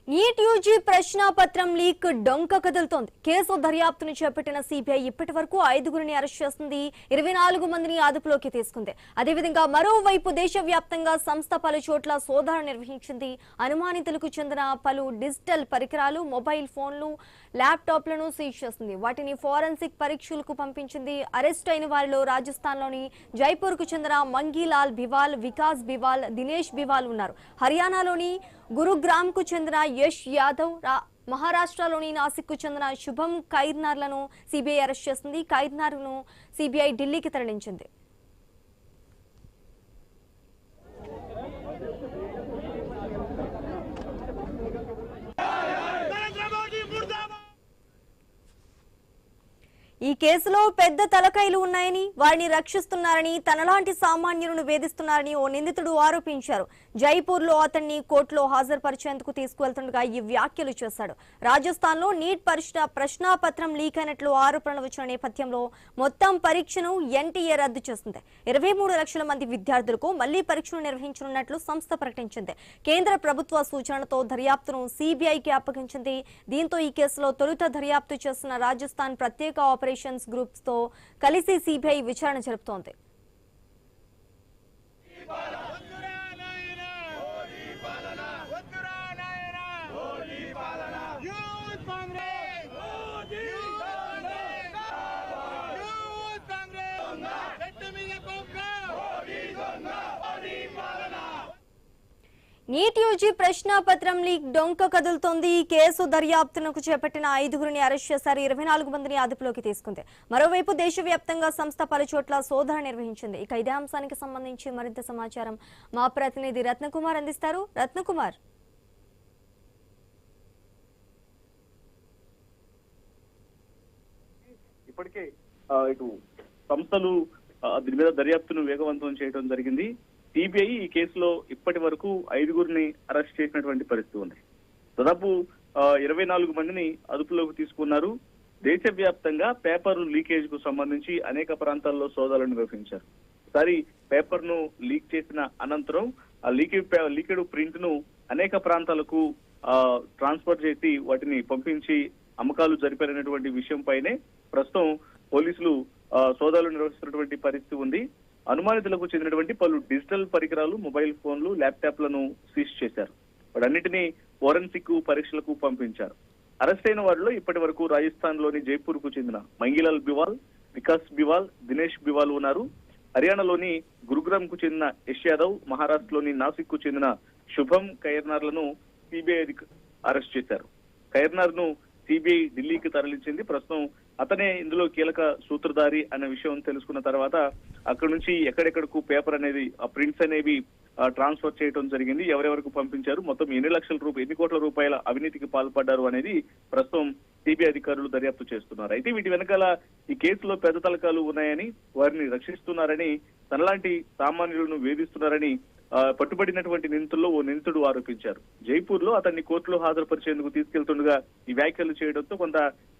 NEET UG ప్రశ్నాపత్రం leak డొంక కదులుతోంది. Case దర్యాప్తును చేపట్టిన సిబిఐ ఇప్పటి వరకు 5గురిని అరెస్ట్ చేసింది, 24 మందిని అదుపులోకి తీసుకుంది. అదేవిధంగా మరోవైపు దేశవ్యాప్తంగా సంస్థ పలు చోట్ల సోదాలు నిర్వహించింది. అనుమానితులకు చెందిన పలు డిజిటల్ పరికరాలు, మొబైల్ ఫోన్లు, ల్యాప్టాప్లను సీజ్ చేసింది. వాటిని ఫోరెన్సిక్ పరీక్షలకు పంపించింది. అరెస్ట్ అయిన వారిలో రాజస్థాన్లోని జైపూర్కు చెందిన మంగీలాల్ బివాల్, వికాస్ బివాల్, దినేష్ బివాల్ ఉన్నారు. హర్యానాలోని గురుగ్రామ్కు చెందిన యష్ యాదవ్, మహారాష్ట్రలోని నాసిక్కు చెందిన శుభం ఖైర్నార్లను సిబిఐ అరెస్ట్ చేసింది. ఖైర్నార్ను సిబిఐ ఢిల్లీకి తరలించింది. ఈ కేసులో పెద్ద తలకాయలు ఉన్నాయని, వారిని రక్షిస్తున్నారని, తనలాంటి సామాన్యులను వేధిస్తున్నారని ఓ నిందితుడు ఆరోపించారు. జైపూర్లో అతన్ని కోర్టులో హాజరుపరిచేందుకు తీసుకువెళ్తుండగా ఈ వ్యాఖ్యలు చేశాడు. రాజస్థాన్లో నీట్ ప్రశ్నాపత్రం లీక్ అయినట్లు ఆరోపణలు వచ్చిన నేపథ్యంలో మొత్తం పరీక్షను ఎన్టీఏ రద్దు చేసింది. 23 లక్షల మంది విద్యార్థులకు మళ్లీ పరీక్షలు నిర్వహించనున్నట్లు సంస్థ ప్రకటించింది. కేంద్ర ప్రభుత్వ సూచనలతో దర్యాప్తును సిబిఐకి అప్పగించింది. దీంతో ఈ కేసులో తొలుత దర్యాప్తు చేసిన రాజస్థాన్ ప్రత్యేక ఆపరేషన్స్ గ్రూప్స్ తో కలిసి సిబిఐ విచారణ జరుపుతోంది. నీట్ యూజీ ప్రశ్నాపత్రం లీక్ డొంక కదులుతోంది. ఈ కేసు దర్యాప్తునకు చేపట్టిన 5గురిని అరెస్ట్ చేశారు, 24 మందిని అదుపులోకి తీసుకుంది. మరోవైపు దేశవ్యాప్తంగా సంస్థ పలు చోట్ల సోదాలు నిర్వహించింది. ఇక ఇదే అంశానికి సంబంధించి మరింత సమాచారం మా ప్రతినిధి రత్నకుమార్ అందిస్తారు. రత్నకుమార్, ఇప్పటికే ఇటు సంస్థలు దీని మీద దర్యాప్తును వేగవంతం చేయడం జరిగింది. సిబిఐ ఈ కేసులో ఇప్పటి వరకు 5గురిని అరెస్ట్ చేసినటువంటి పరిస్థితి ఉంది. దాదాపు 24 మందిని అదుపులోకి తీసుకున్నారు. దేశవ్యాప్తంగా పేపర్ లీకేజ్ కు సంబంధించి అనేక ప్రాంతాల్లో సోదాలు నిర్వహించారు. ఒకసారి పేపర్ ను లీక్ చేసిన అనంతరం ఆ లీకెడ్ ప్రింట్ ను అనేక ప్రాంతాలకు ట్రాన్స్ఫర్ చేసి వాటిని పంపించి అమ్మకాలు జరిపారనేటువంటి విషయంపైనే ప్రస్తుతం పోలీసులు సోదాలు నిర్వహిస్తున్నటువంటి పరిస్థితి ఉంది. అనుమానితులకు చెందినటువంటి పలు డిజిటల్ పరికరాలు, మొబైల్ ఫోన్లు, ల్యాప్టాప్లను సీజ్ చేశారు. వాటన్నిటినీ ఫోరెన్సిక్ పరీక్షలకు పంపించారు. అరెస్ట్ అయిన వారిలో ఇప్పటి వరకు రాజస్థాన్ లోని జైపూర్ కు చెందిన మంగీలాల్ బివాల్, వికాస్ బివాల్, దినేష్ బివాల్ ఉన్నారు. హర్యానాలోని గురుగ్రామ్ కు చెందిన యష్ యాదవ్, మహారాష్ట్రలోని నాసిక్ కు చెందిన శుభం ఖైర్నార్లను సిబిఐ అరెస్ట్ చేశారు. ఖైర్నార్ ను సిబిఐ ఢిల్లీకి తరలించింది. ప్రస్తుతం అతనే ఇందులో కీలక సూత్రధారి అనే విషయం తెలుసుకున్న తర్వాత అక్కడి నుంచి ఎక్కడెక్కడకు పేపర్ అనేది, ఆ ప్రింట్స్ అనేవి ట్రాన్స్ఫర్ చేయడం జరిగింది. ఎవరెవరకు పంపించారు, మొత్తం ఎన్ని కోట్ల రూపాయల అవినీతికి పాల్పడ్డారు అనేది ప్రస్తుతం సిబిఐ అధికారులు దర్యాప్తు చేస్తున్నారు. అయితే వీటి వెనకాల ఈ కేసులో పెద్ద తలకాలు ఉన్నాయని, వారిని రక్షిస్తున్నారని, తనలాంటి సామాన్యులను వేధిస్తున్నారని పట్టుబడినటువంటి నిందితుల్లో ఓ నిందితుడు ఆరోపించారు. జైపూర్ లో అతన్ని కోర్టులో హాజరుపరిచేందుకు తీసుకెళ్తుండగా ఈ వ్యాఖ్యలు చేయడంతో కొంత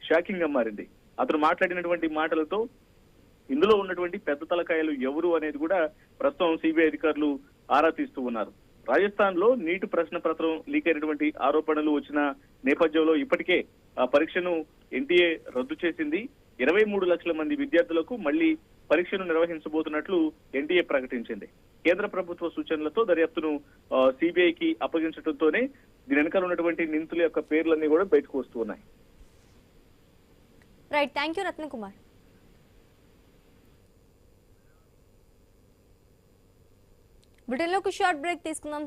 షాకింగ్ గా మారింది. అతను మాట్లాడినటువంటి మాటలతో ఇందులో ఉన్నటువంటి పెద్ద తలకాయలు ఎవరు అనేది కూడా ప్రస్తుతం సిబిఐ అధికారులు ఆరా తీస్తూ ఉన్నారు. రాజస్థాన్ లో నీట్ ప్రశ్న పత్రం లీక్ అయినటువంటి ఆరోపణలు వచ్చిన నేపథ్యంలో ఇప్పటికే ఆ పరీక్షను ఎన్టీఏ రద్దు చేసింది. 23 లక్షల మంది విద్యార్థులకు మళ్లీ పరీక్షను నిర్వహించబోతున్నట్లు ఎన్టీఏ ప్రకటించింది. కేంద్ర ప్రభుత్వ సూచనలతో దర్యాప్తును సిబిఐకి అప్పగించడంతోనే దీని వెనకాల ఉన్నటువంటి నిందితుల యొక్క పేర్లన్నీ కూడా బయటకు వస్తూ ఉన్నాయి. Right, thank you Ratnakumar. బ్రిటన్లో ఒక షార్ట్ బ్రేక్ తీసుకుందాం.